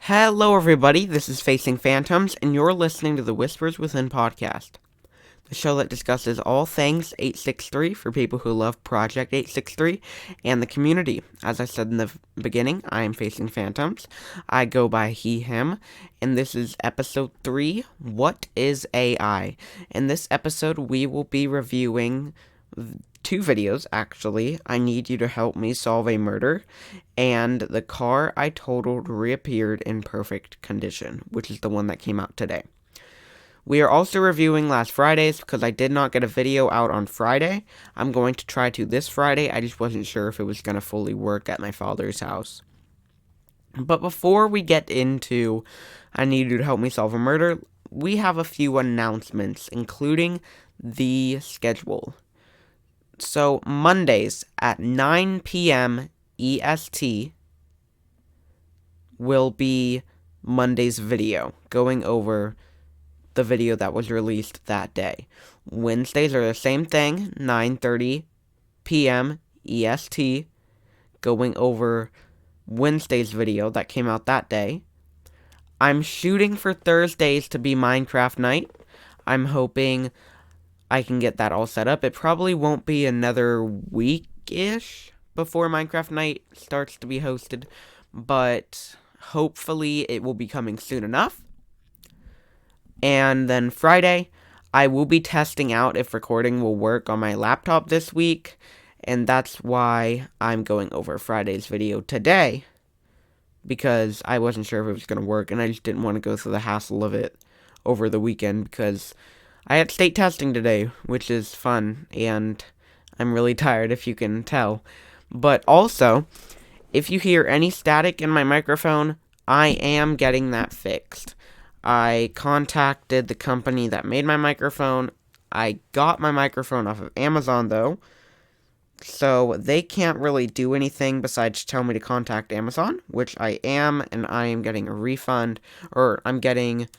Hello, everybody. This is Facing Phantoms, and you're listening to the Whispers Within podcast, the show that discusses all things 863 for people who love Project 863 and the community. As I said in the beginning, I am Facing Phantoms. I go by he, him, and this is episode 3, What is AI? In this episode, we will be reviewing two videos, actually. I Need You to Help Me Solve a Murder, and The Car I Totaled Reappeared in Perfect Condition, which is the one that came out today. We are also reviewing last Friday's because I did not get a video out on Friday. I'm going to try to this Friday. I just wasn't sure if it was going to fully work at my father's house. But before we get into I Need You to Help Me Solve a Murder, we have a few announcements, including the schedule. So, Mondays at 9 p.m. EST will be Monday's video, going over the video that was released that day. Wednesdays are the same thing, 9:30 p.m. EST, going over Wednesday's video that came out that day. I'm shooting for Thursdays to be Minecraft night. I'm hoping I can get that all set up. It probably won't be another week-ish before Minecraft night starts to be hosted, but hopefully it will be coming soon enough. And then Friday, I will be testing out if recording will work on my laptop this week, and that's why I'm going over Friday's video today, because I wasn't sure if it was going to work, and I just didn't want to go through the hassle of it over the weekend, because I had state testing today, which is fun, and I'm really tired if you can tell. But also, if you hear any static in my microphone, I am getting that fixed. I contacted the company that made my microphone. I got my microphone off of Amazon, though, so they can't really do anything besides tell me to contact Amazon, which I am, and I am getting a refund, or I'm getting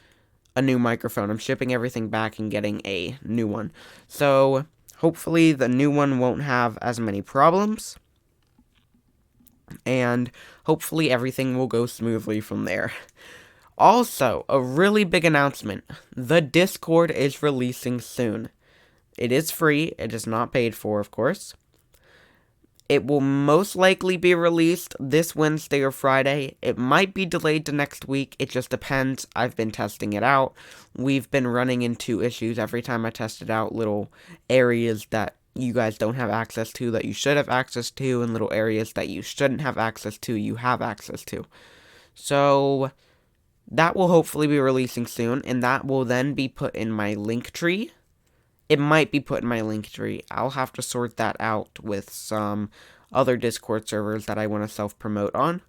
a new microphone. I'm shipping everything back and getting a new one. So, hopefully the new one won't have as many problems, and hopefully everything will go smoothly from there. Also, a really big announcement. The Discord is releasing soon. It is free. It is not paid for, of course. It will most likely be released this Wednesday or Friday. It might be delayed to next week. It just depends. I've been testing it out. We've been running into issues every time I test it out. Little areas that you guys don't have access to that you should have access to, and little areas that you shouldn't have access to, you have access to. So that will hopefully be releasing soon, and that will then be put in my link tree. It might be put in my link tree. I'll have to sort that out with some other Discord servers that I want to self-promote on.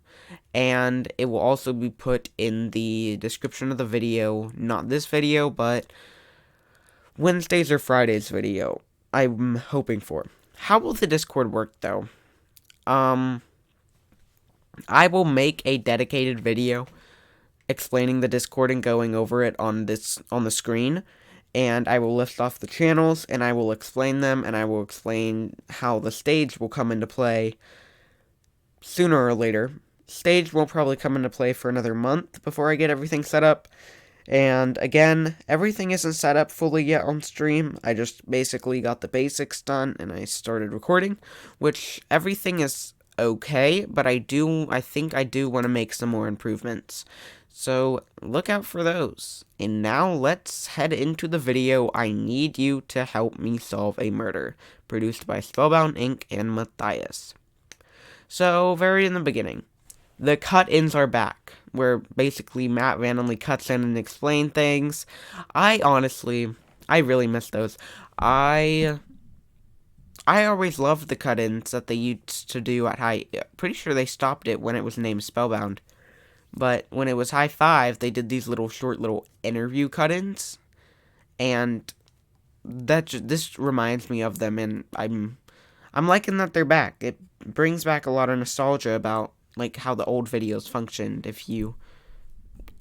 And it will also be put in the description of the video. Not this video, but Wednesday's or Friday's video, I'm hoping for. How will the Discord work, though? I will make a dedicated video explaining the Discord and going over it on the screen. And I will list off the channels, and I will explain them, and I will explain how the stage will come into play sooner or later. Stage will probably come into play for another month before I get everything set up. And again, everything isn't set up fully yet on stream. I just basically got the basics done, and I started recording, which everything is okay, but I think I do want to make some more improvements. So, look out for those. And now, let's head into the video, I Need You to Help Me Solve a Murder, produced by Spellbound Inc. and Matthias. So, very in the beginning, the cut-ins are back, where basically Matt randomly cuts in and explains things. I really miss those. I always loved the cut-ins that they used to do at pretty sure they stopped it when it was named Spellbound. But when it was High Five, they did these short interview cut-ins, and this reminds me of them, and I'm liking that they're back. It brings back a lot of nostalgia about how the old videos functioned if you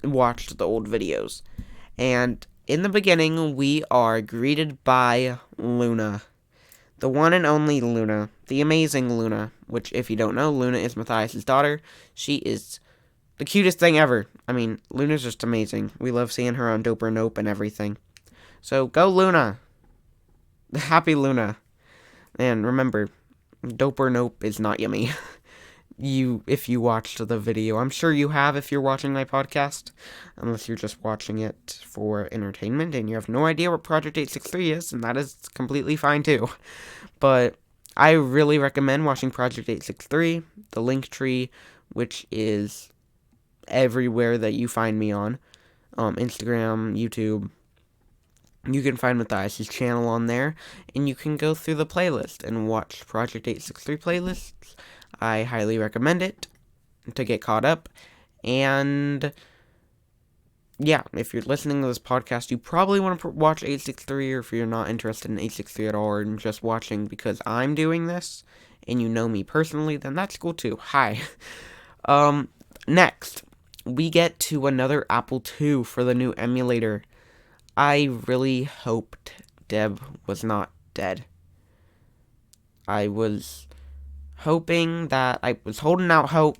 watched the old videos. And in the beginning, we are greeted by Luna, the one and only Luna, the amazing Luna. Which, if you don't know, Luna is Matthias' daughter. She is the cutest thing ever. I mean, Luna's just amazing. We love seeing her on Dope or Nope and everything. So go Luna. Happy Luna. And remember, Dope or Nope is not yummy. If you watched the video, I'm sure you have if you're watching my podcast, unless you're just watching it for entertainment and you have no idea what Project 863 is, and that is completely fine too. But I really recommend watching Project 863, the link tree, which is everywhere that you find me on, Instagram, YouTube. You can find Matthias' channel on there, and you can go through the playlist and watch Project 863 playlists. I highly recommend it to get caught up. And yeah, if you're listening to this podcast, you probably want to watch 863, or if you're not interested in 863 at all and just watching because I'm doing this and you know me personally, then that's cool too. Hi. Next, we get to another Apple II for the new emulator. I really hoped Deb was not dead. I was hoping that I was holding out hope.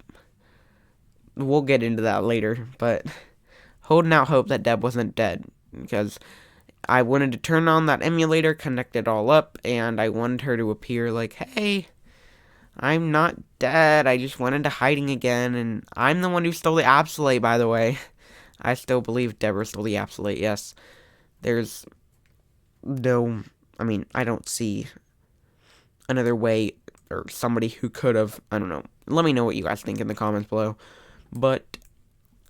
We'll get into that later, but holding out hope that Deb wasn't dead because I wanted to turn on that emulator, connect it all up, and I wanted her to appear like, hey, I'm not dead. I just went into hiding again, and I'm the one who stole the Absolate, by the way. I still believe Deborah stole the Absolate, yes. There's no, I don't see another way or somebody who could have, I don't know. Let me know what you guys think in the comments below. But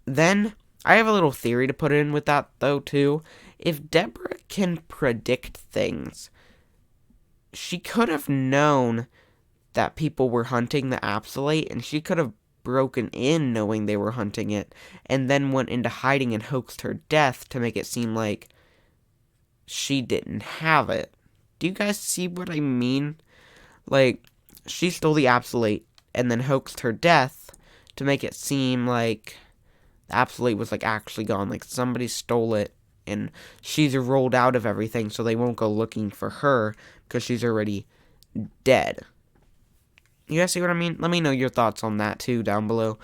then, I have a little theory to put in with that, though, too. If Deborah can predict things, she could have known that people were hunting the Absolate, and she could have broken in knowing they were hunting it, and then went into hiding and hoaxed her death to make it seem like she didn't have it. Do you guys see what I mean? Like, she stole the Absolate and then hoaxed her death to make it seem like the Absolate was, like, actually gone. Like, somebody stole it and she's rolled out of everything so they won't go looking for her because she's already dead. You guys see what I mean? Let me know your thoughts on that, too, down below.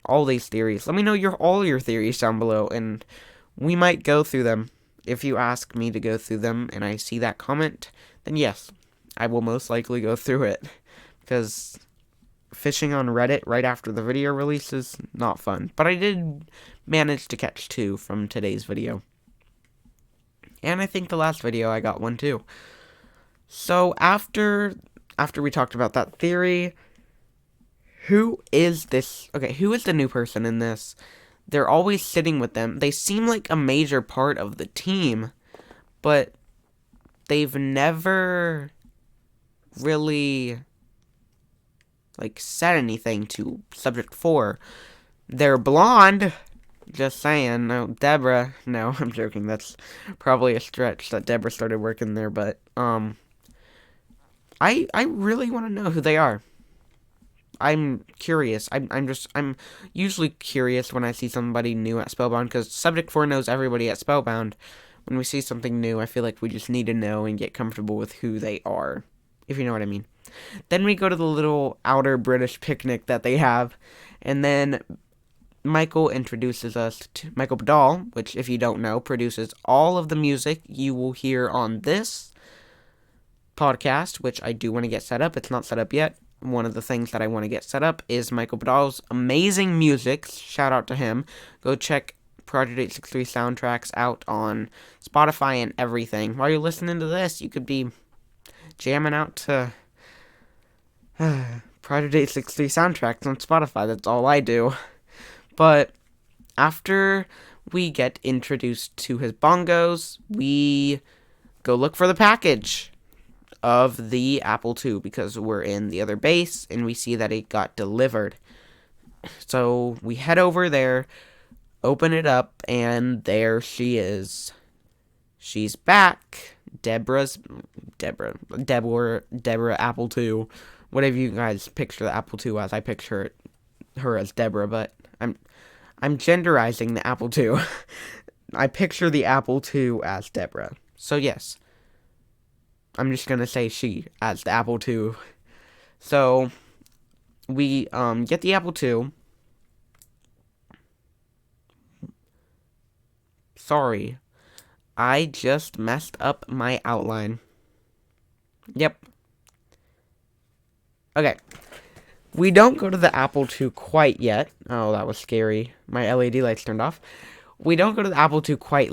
All these theories. Let me know all your theories down below, and we might go through them. If you ask me to go through them and I see that comment, then yes, I will most likely go through it. Because fishing on Reddit right after the video release is not fun. But I did manage to catch 2 from today's video. And I think the last video I got 1 too. So after we talked about that theory, who is the new person in this? They're always sitting with them. They seem like a major part of the team, but they've never really, said anything to Subject 4. They're blonde. Just saying. No, Deborah. No, I'm joking. That's probably a stretch that Deborah started working there, but, I really want to know who they are. I'm curious. I'm usually curious when I see somebody new at Spellbound, because Subject 4 knows everybody at Spellbound. When we see something new, I feel like we just need to know and get comfortable with who they are, if you know what I mean. Then we go to the little outer British picnic that they have, and then Michael introduces us to Michael Badal, which, if you don't know, produces all of the music you will hear on this podcast, which I do want to get set up. It's not set up yet. One of the things that I want to get set up is Michael Badal's amazing music. Shout out to him. Go check Project 863 soundtracks out on Spotify and everything. While you're listening to this, you could be jamming out to Project 863 soundtracks on Spotify. That's all I do. But after we get introduced to his bongos, we go look for the package of the Apple II, because we're in the other base and we see that it got delivered. So we head over there, open it up, and there she is. She's back. Deborah Apple II. Whatever you guys picture the Apple II as, I picture her as Deborah, but I'm genderizing the Apple II. I picture the Apple II as Deborah. So yes, I'm just gonna say she as the Apple II. So we get the Apple II, Sorry. I just messed up my outline. Yep. Okay. We don't go to the Apple II quite yet. Oh, that was scary. My LED lights turned off. We don't go to the Apple II quite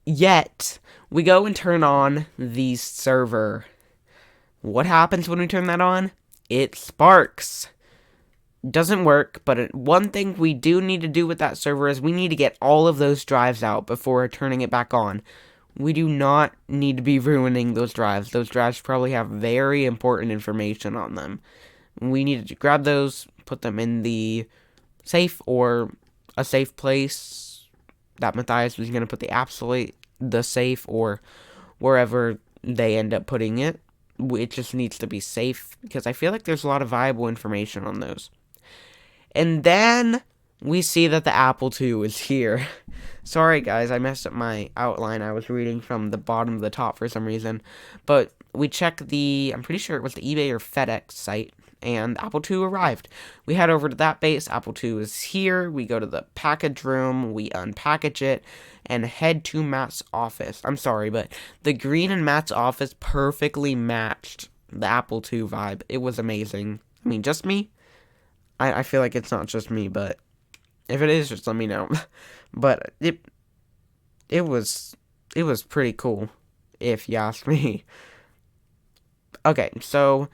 yet. We go and turn on the server. What happens when we turn that on? It sparks. Doesn't work, but one thing we do need to do with that server is we need to get all of those drives out before turning it back on. We do not need to be ruining those drives. Those drives probably have very important information on them. We need to grab those, put them in the safe or a safe place that Matthias was going to put the safe or wherever they end up putting it. It just needs to be safe because I feel like there's a lot of valuable information on those. And then we see that the Apple II is here. Sorry guys, I messed up my outline. I was reading from the bottom to the top for some reason. But we check I'm pretty sure it was the eBay or FedEx site, and Apple II arrived. We head over to that base. Apple II is here. We go to the package room. We unpackage it and head to Matt's office. I'm sorry, but the green in Matt's office perfectly matched the Apple II vibe. It was amazing. I mean, just me? I feel like it's not just me, but if it is, just let me know. But it was pretty cool, if you ask me. Okay, so,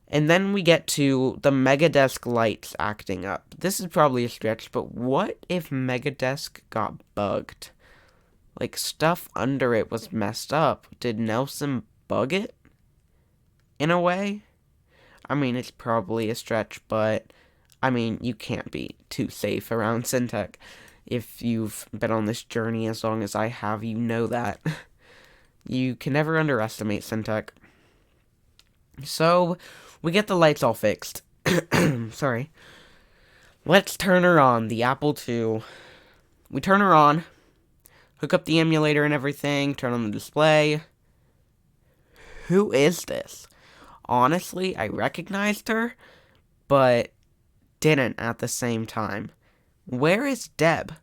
and then we get to the Megadesk lights acting up. This is probably a stretch, but what if Megadesk got bugged? Like, stuff under it was messed up. Did Nelson bug it? In a way? I mean, it's probably a stretch, but I mean, you can't be too safe around Syntech. If you've been on this journey as long as I have, you know that. You can never underestimate Syntech. So, we get the lights all fixed. Sorry. Let's turn her on, the Apple II. We turn her on, hook up the emulator and everything, turn on the display. Who is this? Honestly, I recognized her, but didn't at the same time. Where is Deb?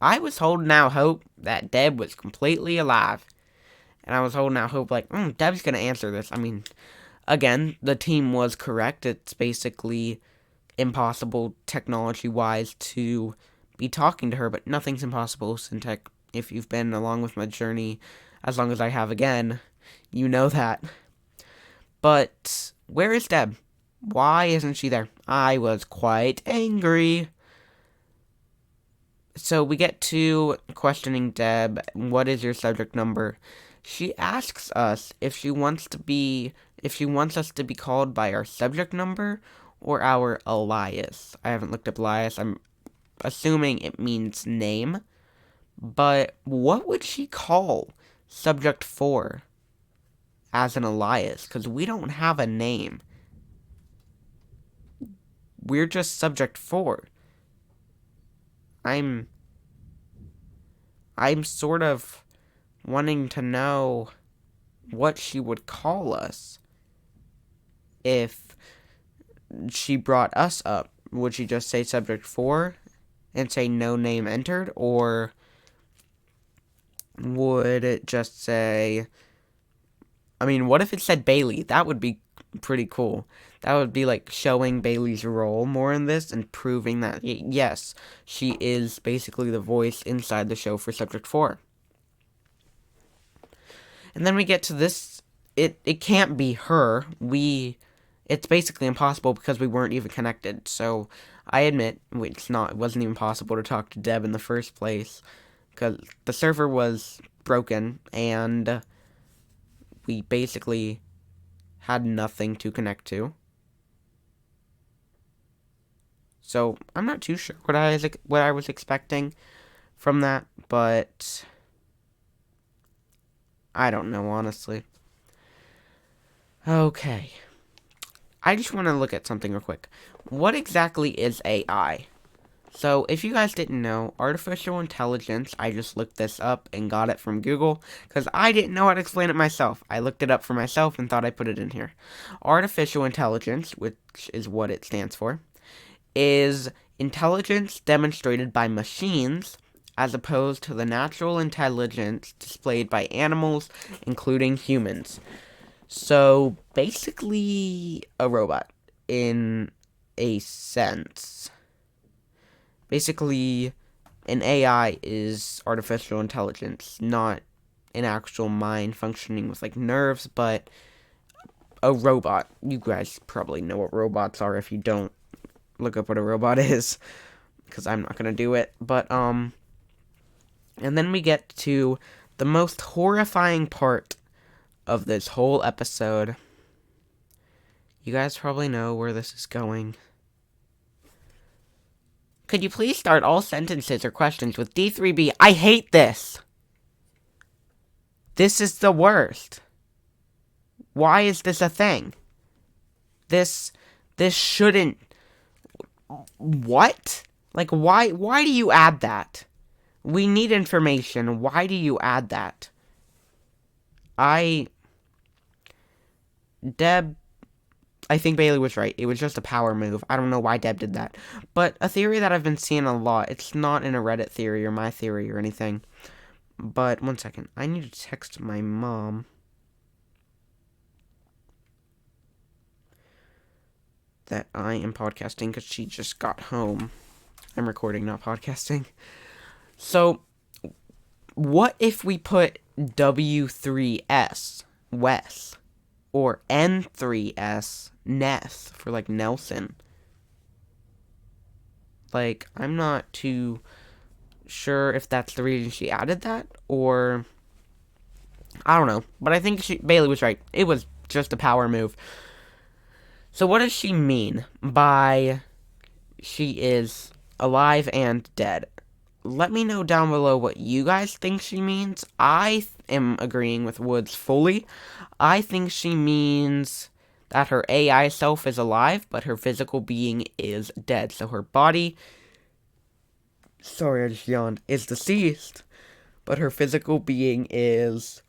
I was holding out hope that Deb was completely alive. And I was holding out hope like, Deb's going to answer this. I mean, again, the team was correct. It's basically impossible technology-wise to be talking to her, but nothing's impossible, Syntech. If you've been along with my journey as long as I have again, you know that. But where is Deb? Why isn't she there? I was quite angry. So we get to questioning Deb. What is your subject number? She asks us if she wants us to be called by our subject number or our alias. I haven't looked up alias. I'm assuming it means name. But what would she call subject 4 as an alias? Because we don't have a name. We're just subject 4. I'm sort of wanting to know what she would call us if she brought us up. Would she just say subject 4 and say no name entered, or would it just say, I mean, what if it said Bailey? That would be pretty cool. That would be like showing Bailey's role more in this and proving that, yes, she is basically the voice inside the show for Subject 4. And then we get to this, it can't be her. It's basically impossible because we weren't even connected. So I admit it wasn't even possible to talk to Deb in the first place because the server was broken and we basically had nothing to connect to. So I'm not too sure what I was expecting from that, but I don't know, honestly. Okay. I just want to look at something real quick. What exactly is AI? So, if you guys didn't know, artificial intelligence, I just looked this up and got it from Google, because I didn't know how to explain it myself. I looked it up for myself and thought I'd put it in here. Artificial intelligence, which is what it stands for, is intelligence demonstrated by machines as opposed to the natural intelligence displayed by animals, including humans. So, basically, a robot, in a sense. Basically, an AI is artificial intelligence, not an actual mind functioning with, like, nerves, but a robot. You guys probably know what robots are. If you don't, look up what a robot is, because I'm not gonna do it. But, and then we get to the most horrifying part of this whole episode. You guys probably know where this is going. Could you please start all sentences or questions with D3B? I hate this! This is the worst. Why is this a thing? This shouldn't... What? Like, why do you add that? We need information. Why do you add that? Deb... I think Bailey was right. It was just a power move. I don't know why Deb did that. But a theory that I've been seeing a lot, it's not in a Reddit theory or my theory or anything. But, one second. I need to text my mom that I am podcasting because she just got home. I'm recording, not podcasting. So, what if we put W3S, Wes, or N3S, Ness, for, like, Nelson? Like, I'm not too sure if that's the reason she added that, or... I don't know. But I think Bailey was right. It was just a power move. So what does she mean by she is alive and dead? Let me know down below what you guys think she means. I am agreeing with Woods fully. I think she means that her AI self is alive, but her physical being is dead. So her body, sorry I just yawned, is deceased, but her physical being is,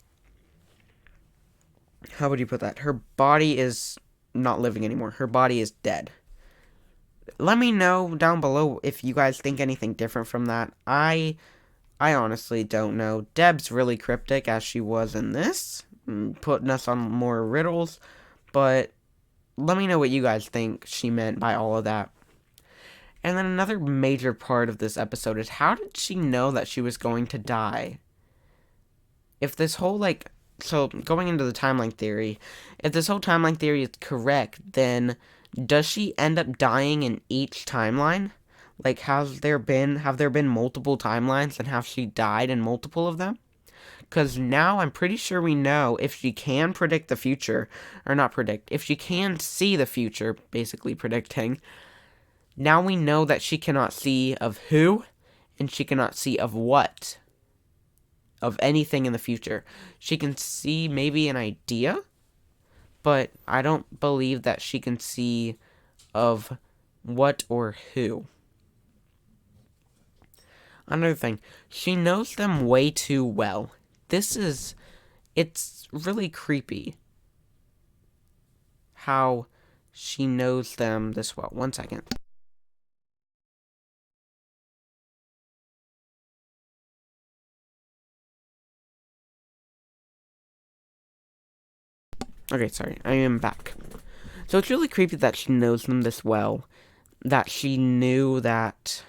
how would you put that? Her body is not living anymore. Her body is dead. Let me know down below if you guys think anything different from that. I honestly don't know. Deb's really cryptic as she was in this, putting us on more riddles, but let me know what you guys think she meant by all of that. And then another major part of this episode is, how did she know that she was going to die? If this whole, like, so going into the timeline theory, if this whole timeline theory is correct, then does she end up dying in each timeline? Like, have there been multiple timelines, and have she died in multiple of them? Because now I'm pretty sure we know if she can predict the future, or not predict, if she can see the future, basically predicting, now we know that she cannot see of who, and she cannot see of what, of anything in the future. She can see maybe an idea, but I don't believe that she can see of what or who. Another thing, she knows them way too well. It's really creepy how she knows them this well. One second. Okay, sorry, I am back. So it's really creepy that she knows them this well, that she knew that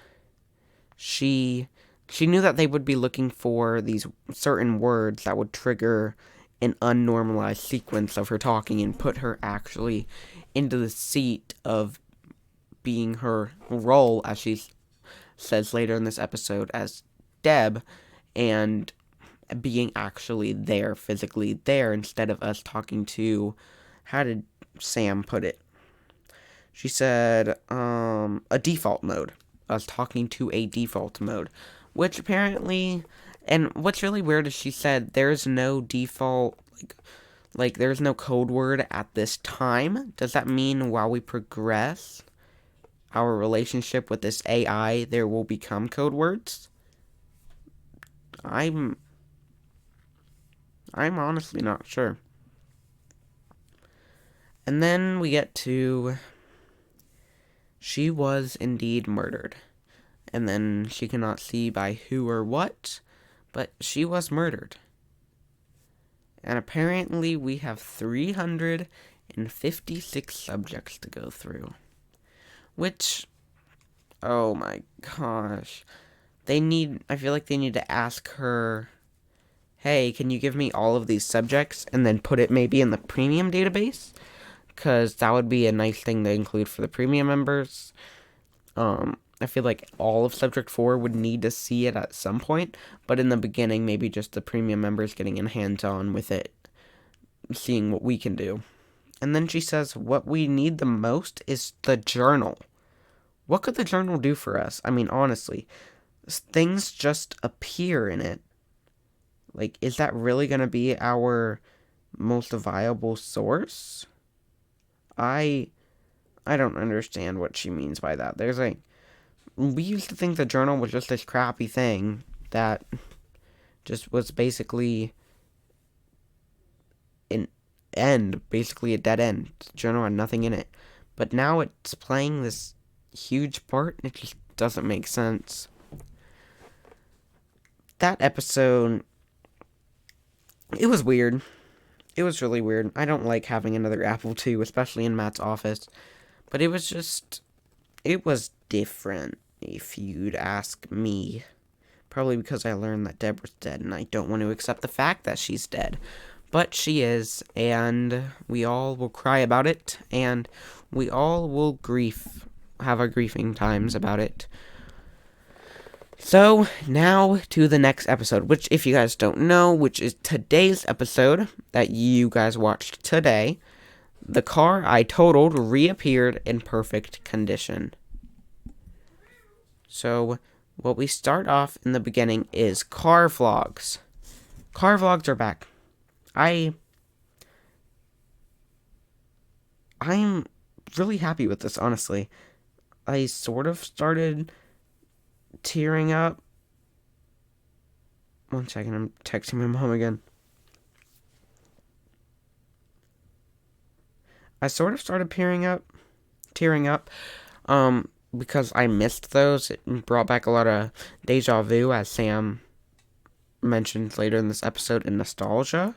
she knew that they would be looking for these certain words that would trigger an unnormalized sequence of her talking and put her actually into the seat of being her role, as she says later in this episode, as Deb, and being actually there, physically there, instead of us talking to, how did Sam put it? She said, a default mode. Us talking to a default mode. Which apparently, and what's really weird is she said there's no default, like there's no code word at this time. Does that mean while we progress our relationship with this AI, there will become code words? I'm honestly not sure. And then we get to, she was indeed murdered. and then she cannot see by who or what, but she was murdered. And apparently we have 356 subjects to go through. Which, oh my gosh. I feel like they need to ask her, hey, can you give me all of these subjects and then put it maybe in the premium database? Because that would be a nice thing to include for the premium members. I feel like all of Subject 4 would need to see it at some point, but in the beginning, maybe just the premium members getting in hands-on with it, seeing what we can do. And then she says, what we need the most is the journal. What could the journal do for us? I mean, honestly, things just appear in it. Like, is that really going to be our most viable source? I don't understand what she means by that. We used to think the journal was just this crappy thing that just was basically basically a dead end. The journal had nothing in it. But now it's playing this huge part, and it just doesn't make sense. That episode, it was weird. It was really weird. I don't like having another Apple II, especially in Matt's office. But it was different, if you'd ask me. Probably because I learned that Deborah's dead, and I don't want to accept the fact that she's dead. But she is, and we all will cry about it, and we all will have our grieving times about it. So, now to the next episode, which, if you guys don't know, which is today's episode that you guys watched today. The car I totaled reappeared in perfect condition. So, what we start off in the beginning is car vlogs. Car vlogs are back. I'm really happy with this, honestly. I sort of started tearing up. 1 second, I'm texting my mom again. I sort of started tearing up, because I missed those. It brought back a lot of deja vu, as Sam mentioned later in this episode, and nostalgia.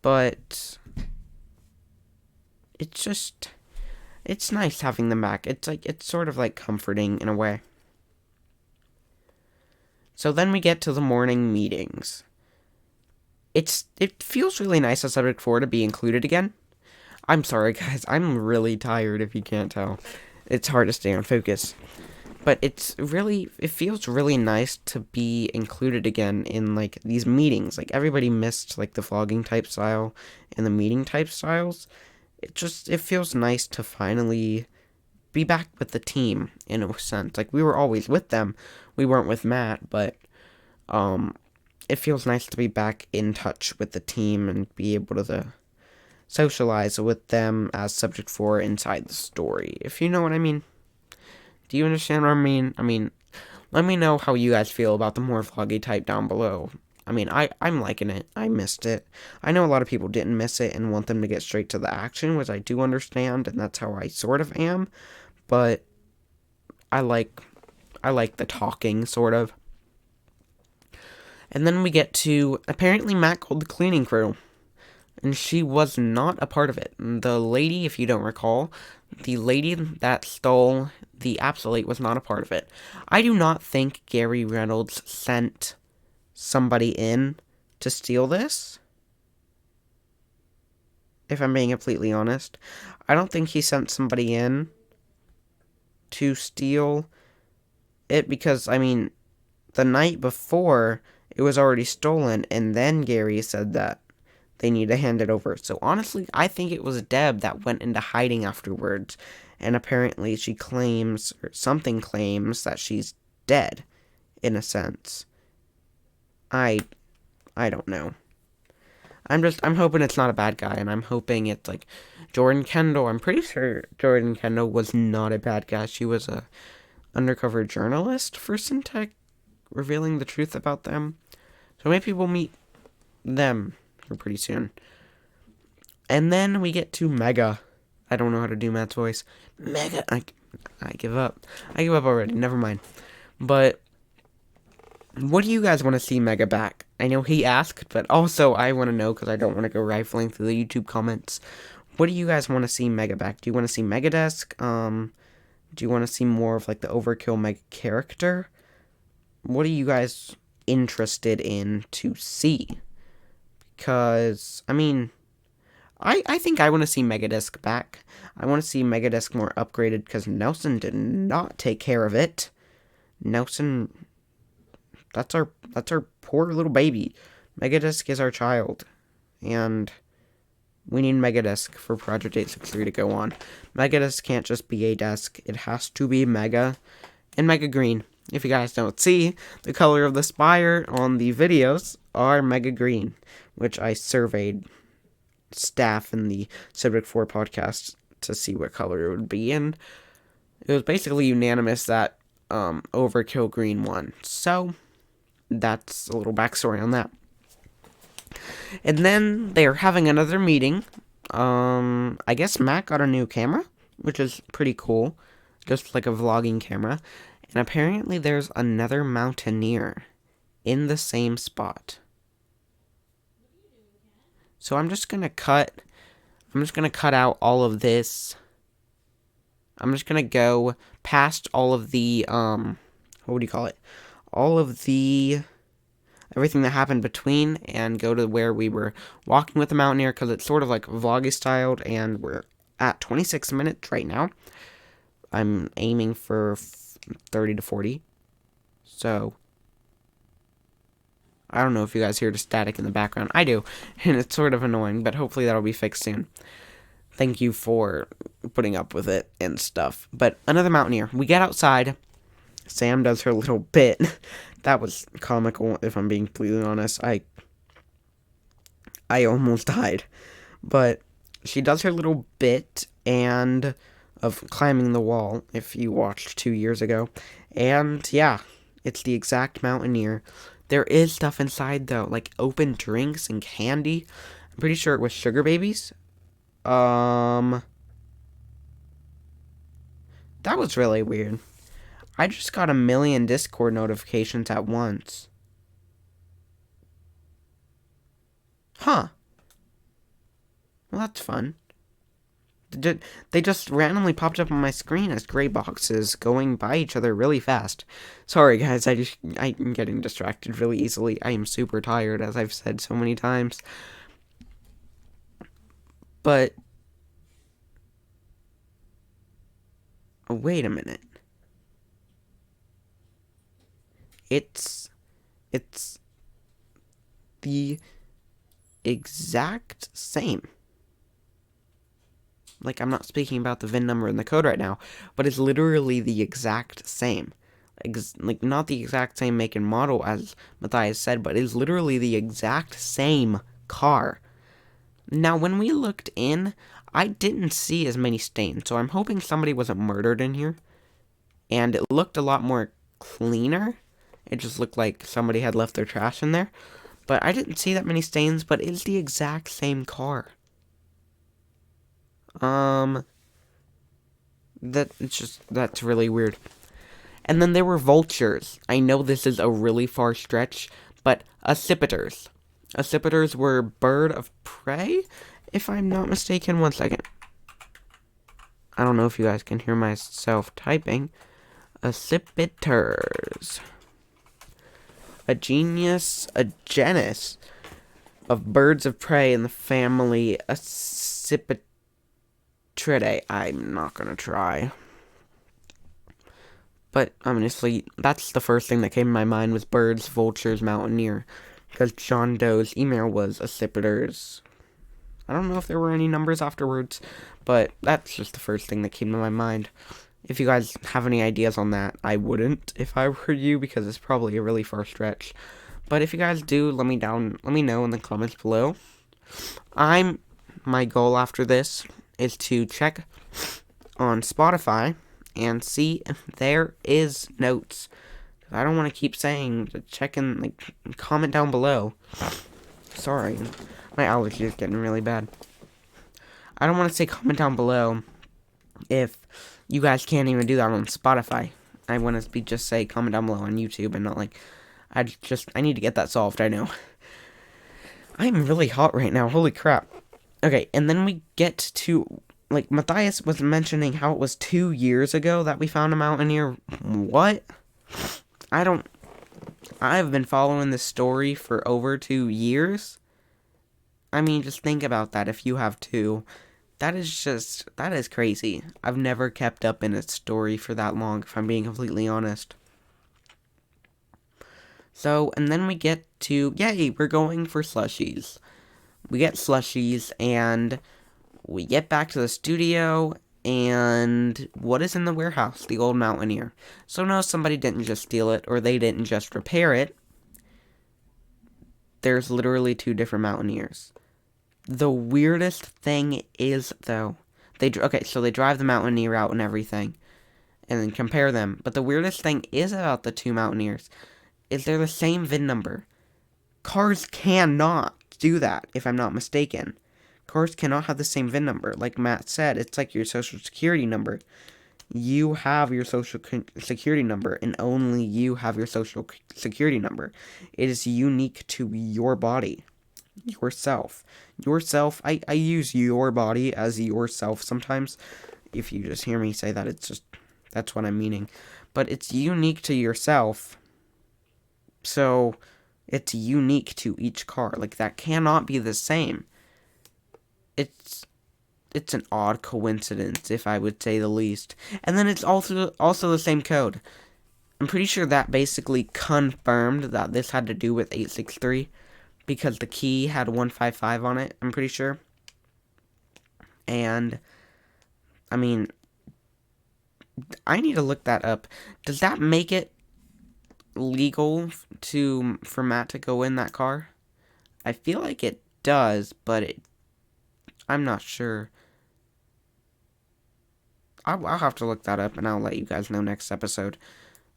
But it's nice having them back. It's sort of like comforting in a way. So then we get to the morning meetings. It feels really nice as Subject 4 to be included again. I'm sorry, guys. I'm really tired, if you can't tell. It's hard to stay on focus. But it feels really nice to be included again in, like, these meetings. Like, everybody missed, like, the vlogging type style and the meeting type styles. It feels nice to finally be back with the team, in a sense. Like, we were always with them. We weren't with Matt, but, it feels nice to be back in touch with the team and be able to socialize with them as Subject 4 inside the story, if you know what I mean. Do you understand what I mean? I mean, let me know how you guys feel about the more vloggy type down below. I mean, I'm liking it. I missed it. I know a lot of people didn't miss it and want them to get straight to the action, which I do understand, and that's how I sort of am. But I like the talking, sort of. And then we get to, apparently Matt called the cleaning crew. And she was not a part of it. The lady, if you don't recall, the lady that stole the Absolate was not a part of it. I do not think Gary Reynolds sent somebody in to steal this. If I'm being completely honest. I don't think he sent somebody in to steal it because, I mean, the night before, it was already stolen, and then Gary said that they need to hand it over. So honestly, I think it was Deb that went into hiding afterwards, and apparently she claims, or something claims, that she's dead, in a sense. I don't know. I'm hoping it's not a bad guy, and I'm hoping it's like Jordan Kendall. I'm pretty sure Jordan Kendall was not a bad guy. She was a undercover journalist for Syntech, revealing the truth about them. So maybe we'll meet them here pretty soon. And then we get to Mega. I don't know how to do Matt's voice. Mega. I give up. I give up already. Never mind. But what do you guys want to see Mega back? I know he asked, but also I want to know because I don't want to go rifling through the YouTube comments. What do you guys want to see Mega back? Do you want to see Megadesk? Do you want to see more of like the Overkill Mega character? What are you guys interested in to see? Because, I mean, I think I want to see Megadesk back. I want to see Megadesk more upgraded because Nelson did not take care of it. Nelson, that's our poor little baby. Megadesk is our child. And we need Megadesk for Project 863 to go on. Megadesk can't just be a desk. It has to be Mega and Mega Green. If you guys don't see, the color of the spire on the videos are Mega Green, which I surveyed staff in the Civic 4 podcast to see what color it would be, and it was basically unanimous that Overkill Green won. So, that's a little backstory on that. And then they're having another meeting. I guess Matt got a new camera, which is pretty cool. Just like a vlogging camera. And apparently there's another Mountaineer in the same spot. So I'm just gonna cut out all of this. I'm just gonna go past all of the, what would you call it? All of the everything that happened between and go to where we were walking with the Mountaineer because it's sort of like vloggy styled and we're at 26 minutes right now. I'm aiming for 30 to 40. So, I don't know if you guys hear the static in the background. I do, and it's sort of annoying, but hopefully that'll be fixed soon. Thank you for putting up with it and stuff. But another Mountaineer. We get outside. Sam does her little bit. That was comical, if I'm being completely honest. I almost died. But she does her little bit and of climbing the wall, if you watched 2 years ago. And yeah, it's the exact Mountaineer. There is stuff inside though, like open drinks and candy. I'm pretty sure it was sugar babies. That was really weird. I just got 1,000,000 Discord notifications at once. Huh. Well, that's fun. They just randomly popped up on my screen as gray boxes going by each other really fast. Sorry, guys, I'm getting distracted really easily. I am super tired, as I've said so many times. But wait a minute. It's the exact same. Like, I'm not speaking about the VIN number and the code right now, but it's literally the exact same. Like, not the exact same make and model as Matthias said, but it's literally the exact same car. Now, when we looked in, I didn't see as many stains, so I'm hoping somebody wasn't murdered in here. And it looked a lot more cleaner. It just looked like somebody had left their trash in there. But I didn't see that many stains, but it's the exact same car. That's really weird. And then there were vultures. I know this is a really far stretch, but accipiters. Accipiters were bird of prey, if I'm not mistaken. 1 second. I don't know if you guys can hear myself typing. Accipiters. A genus of birds of prey in the family Accipiters. I'm not gonna try. But honestly, that's the first thing that came to my mind was birds, vultures, Mountaineer. Because John Doe's email was accipiters. I don't know if there were any numbers afterwards, but that's just the first thing that came to my mind. If you guys have any ideas on that, I wouldn't if I were you, because it's probably a really far stretch. But if you guys do, let me know in the comments below. My goal after this is to check on Spotify and see if there is notes. I don't want to keep saying to check in, like, comment down below. Sorry, my allergy is getting really bad. I don't want to say comment down below if you guys can't even do that on Spotify. I want to just say comment down below on YouTube and not like, I need to get that solved, I know. I'm really hot right now, holy crap. Okay, and then we get to, like, Matthias was mentioning how it was 2 years ago that we found a mountaineer. What? I've been following this story for over 2 years. I mean, just think about that if you have two. That is crazy. I've never kept up in a story for that long, if I'm being completely honest. So, and then we get to, yay, we're going for slushies. We get slushies, and we get back to the studio, and what is in the warehouse? The old Mountaineer. So no, somebody didn't just steal it, or they didn't just repair it. There's literally 2 different Mountaineers. The weirdest thing is, though, they drive the Mountaineer out and everything, and then compare them. But the weirdest thing is about the 2 Mountaineers is they're the same VIN number. Cars cannot do that, if I'm not mistaken. Cars cannot have the same VIN number. Like Matt said, it's like your social security number. You have your social security number, and only you have your social security number. It is unique to your body. Yourself. I use your body as yourself sometimes. If you just hear me say that, that's what I'm meaning. But it's unique to yourself. So, it's unique to each car. Like, that cannot be the same. It's an odd coincidence, if I would say the least. And then it's also the same code. I'm pretty sure that basically confirmed that this had to do with 863. Because the key had 155 on it, I'm pretty sure. And, I mean, I need to look that up. Does that make it legal for Matt to go in that car? I feel like it does, but I'm not sure. I'll have to look that up, and I'll let you guys know next episode.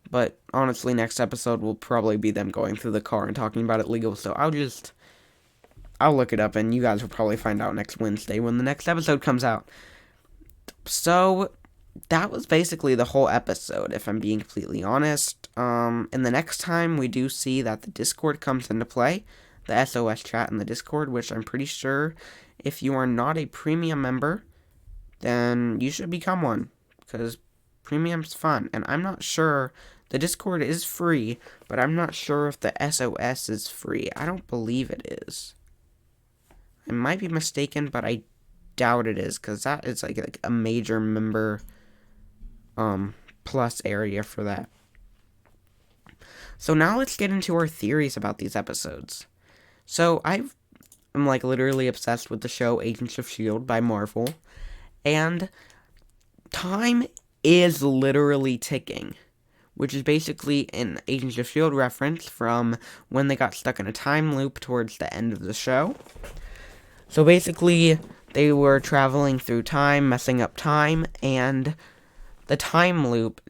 But honestly, next episode will probably be them going through the car and talking about it legal. So I'll look it up, and you guys will probably find out next Wednesday when the next episode comes out. So that was basically the whole episode, if I'm being completely honest. And the next time we do see that the Discord comes into play, the SOS chat in the Discord, which I'm pretty sure if you are not a premium member, then you should become one, because premium's fun. And I'm not sure, the Discord is free, but I'm not sure if the SOS is free. I don't believe it is. I might be mistaken, but I doubt it is, because that is like a major member plus area for that. So now let's get into our theories about these episodes. So I'm like literally obsessed with the show Agents of S.H.I.E.L.D. by Marvel, and time is literally ticking, which is basically an Agents of S.H.I.E.L.D. reference from when they got stuck in a time loop towards the end of the show. So basically, they were traveling through time, messing up time, and the time loop,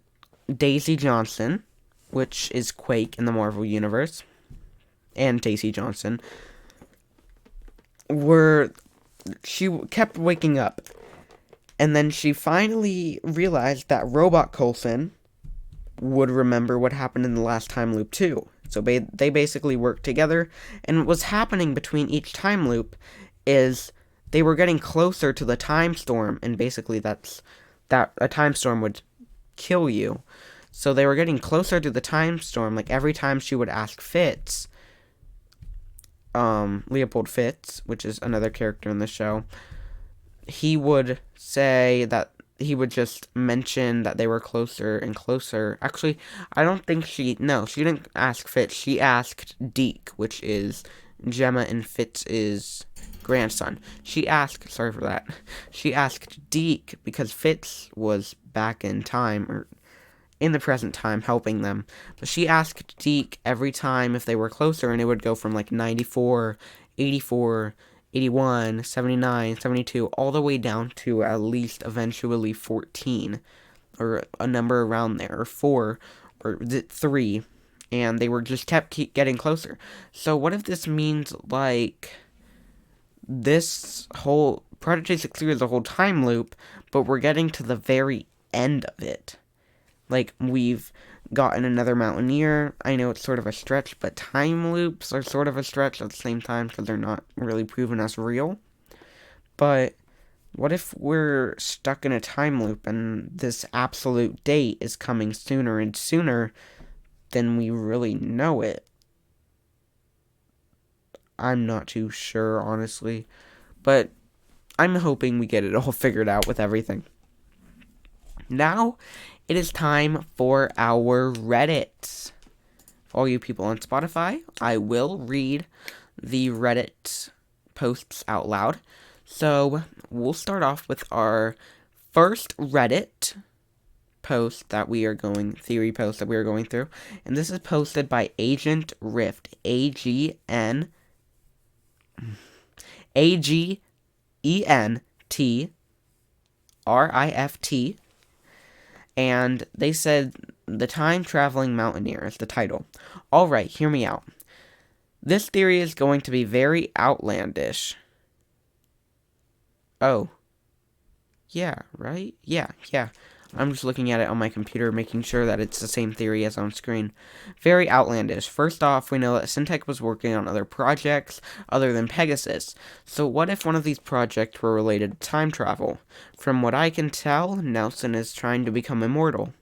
Daisy Johnson, which is Quake in the Marvel Universe, and Daisy Johnson, she kept waking up. And then she finally realized that Robot Coulson would remember what happened in the last time loop too. So they basically worked together, and what was happening between each time loop is they were getting closer to the time storm, and basically that a time storm would kill you. So they were getting closer to the time storm. Like every time she would ask Fitz, Leopold Fitz, which is another character in the show, he would say that he would just mention that they were closer and closer. Actually, I don't think she didn't ask Fitz. She asked Deke, which is Gemma and Fitz's grandson. She asked Deke because Fitz was back in time, or in the present time, helping them. But she asked Deke every time if they were closer, and it would go from like 94, 84, 81, 79, 72, all the way down to at least eventually 14, or a number around there, or 4, or 3, and they were just keep getting closer. So what if this means, like, this whole Project 863 is a whole time loop, but we're getting to the very end of it. Like, we've gotten another Mountaineer. I know it's sort of a stretch, but time loops are sort of a stretch at the same time because they're not really proven as real. But what if we're stuck in a time loop and this absolute date is coming sooner and sooner than we really know it? I'm not too sure, honestly. But I'm hoping we get it all figured out with everything. Now, it is time for our Reddit. For all you people on Spotify, I will read the Reddit posts out loud. So, we'll start off with our first Reddit post that we are going, theory post that we are going through. And this is posted by Agent Rift, AGENT RIFT. And they said, The Time Traveling Mountaineer is the title. Alright, hear me out. This theory is going to be very outlandish. Oh. Yeah, right? Yeah. I'm just looking at it on my computer, making sure that it's the same theory as on screen. Very outlandish. First off, we know that Syntech was working on other projects other than Pegasus. So what if one of these projects were related to time travel? From what I can tell, Nelson is trying to become immortal.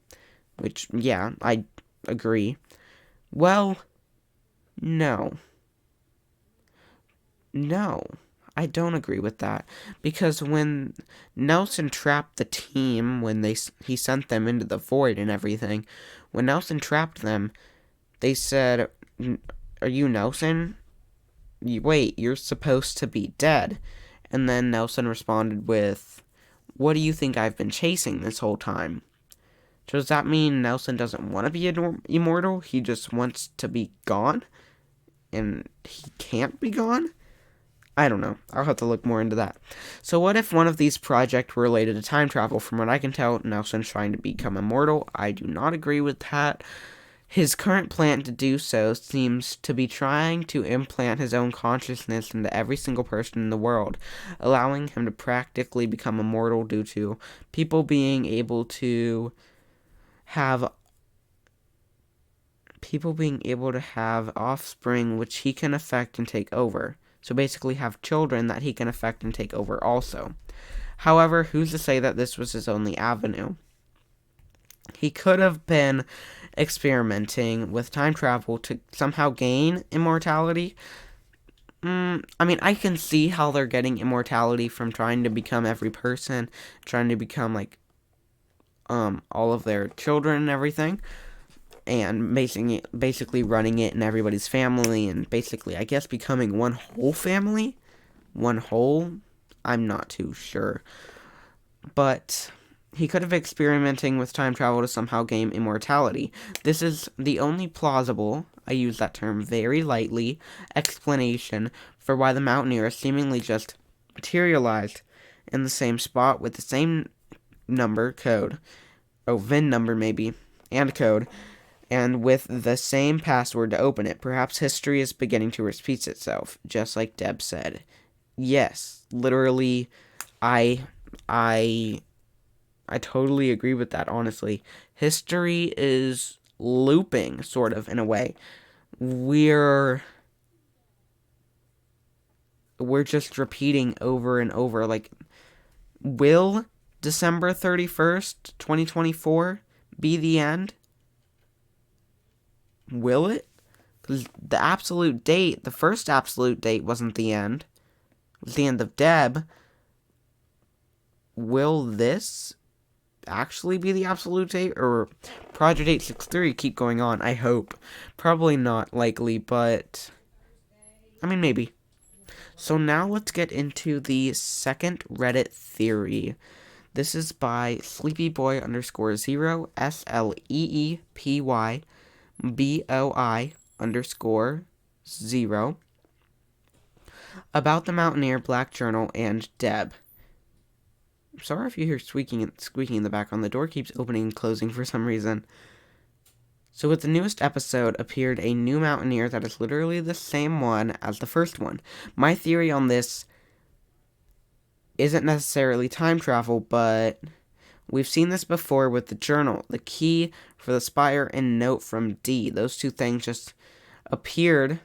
Which, yeah, I agree. Well, no. I don't agree with that, because when Nelson trapped the team, when he sent them into the void and everything, when Nelson trapped them, they said, "Are you Nelson? Wait, you're supposed to be dead." And then Nelson responded with, "What do you think I've been chasing this whole time?" So does that mean Nelson doesn't want to be immortal? He just wants to be gone? And he can't be gone? I don't know. I'll have to look more into that. So what if one of these projects were related to time travel? From what I can tell, Nelson's trying to become immortal. I do not agree with that. His current plan to do so seems to be trying to implant his own consciousness into every single person in the world, allowing him to practically become immortal due to people being able to have offspring which he can affect and take over. So basically have children that he can affect and take over also. However, who's to say that this was his only avenue? He could have been experimenting with time travel to somehow gain immortality. I can see how they're getting immortality from trying to become every person, trying to become like all of their children and everything, and basically running it in everybody's family, and basically, I guess, becoming one whole family? I'm not too sure. But he could have been experimenting with time travel to somehow gain immortality. This is the only plausible, I use that term very lightly, explanation for why the Mountaineer seemingly just materialized in the same spot with the same VIN number maybe, and code, and with the same password to open it. Perhaps history is beginning to repeat itself, just like Deb said. Yes, literally, I totally agree with that, honestly. History is looping, sort of, in a way. We're just repeating over and over. Like, will December 31st, 2024 be the end? Will it? Because the first absolute date wasn't the end. It was the end of Deb. Will this actually be the absolute date? Or Project 863 keep going on? I hope. Probably not likely, but maybe. So now let's get into the second Reddit theory. This is by sleepyboy_0, SLEEPYBOI_0, about the Mountaineer, Black Journal, and Deb. Sorry if you hear squeaking in the background. The door keeps opening and closing for some reason. So with the newest episode appeared a new Mountaineer that is literally the same one as the first one. My theory on this isn't necessarily time travel, but we've seen this before with the journal, the key for the spire, and note from D. Those two things just appeared.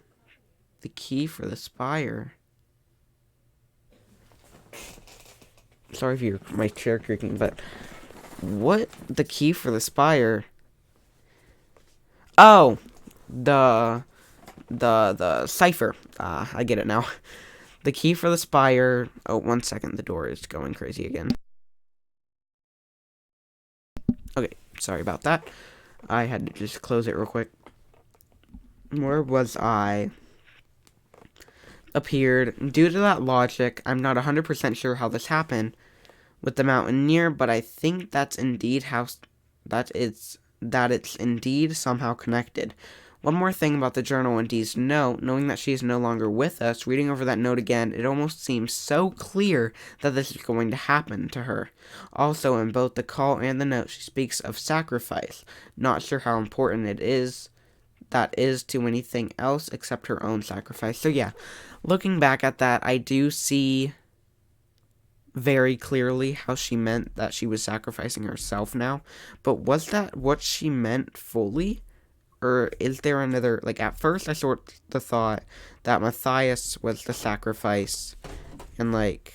The key for the spire. Sorry if you're my chair creaking, but what? The key for the spire? Oh, the cipher. I get it now. The key for the spire. Oh, 1 second. The door is going crazy again. Okay, sorry about that. I had to just close it real quick. Where was I? Appeared. Due to that logic, I'm not 100% sure how this happened with the mountaineer, but I think that's indeed how that it's indeed somehow connected. One more thing about the journal and Dee's note, knowing that she is no longer with us, reading over that note again, it almost seems so clear that this is going to happen to her. Also, in both the call and the note, she speaks of sacrifice. Not sure how important that is to anything else except her own sacrifice. So yeah, looking back at that, I do see very clearly how she meant that she was sacrificing herself now. But was that what she meant fully? Or is there another, like, at first I sort of thought that Matthias was the sacrifice, and, like,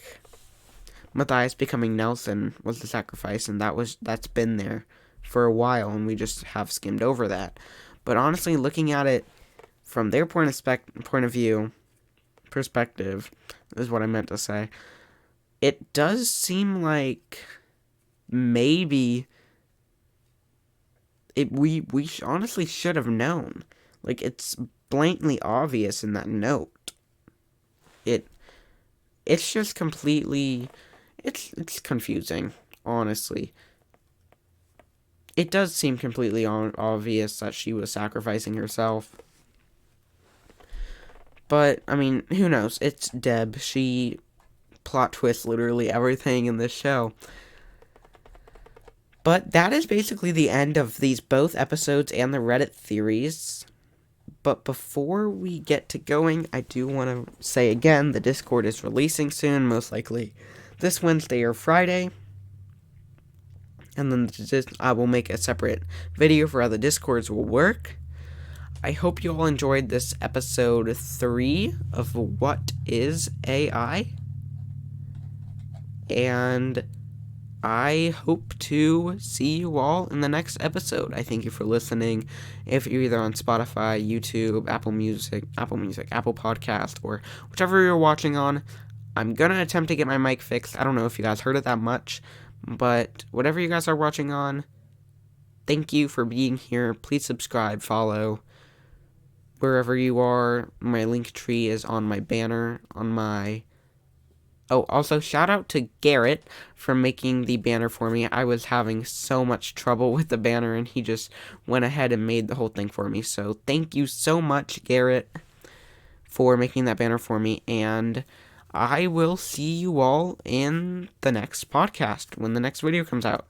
Matthias becoming Nelson was the sacrifice, and that's been there for a while, and we just have skimmed over that. But honestly, looking at it from their perspective, is what I meant to say, it does seem like maybe we honestly should have known. Like, it's blatantly obvious in that note. It's just completely, it's confusing, honestly. It does seem completely obvious that she was sacrificing herself. But, I mean, who knows? It's Deb. She plot twists literally everything in this show. But that is basically the end of these both episodes and the Reddit theories. But before we get to going, I do want to say again, the Discord is releasing soon, most likely this Wednesday or Friday. And then I will make a separate video for how the Discords will work. I hope you all enjoyed this episode 3 of What is AI? And I hope to see you all in the next episode. I thank you for listening. If you're either on Spotify, YouTube, Apple Music, Apple Podcast, or whichever you're watching on, I'm gonna attempt to get my mic fixed. I don't know if you guys heard it that much, but whatever you guys are watching on, thank you for being here. Please subscribe, follow, wherever you are. My link tree is on my banner, on my... Oh, also, shout out to Garrett for making the banner for me. I was having so much trouble with the banner, and he just went ahead and made the whole thing for me. So, thank you so much, Garrett, for making that banner for me. And I will see you all in the next podcast when the next video comes out.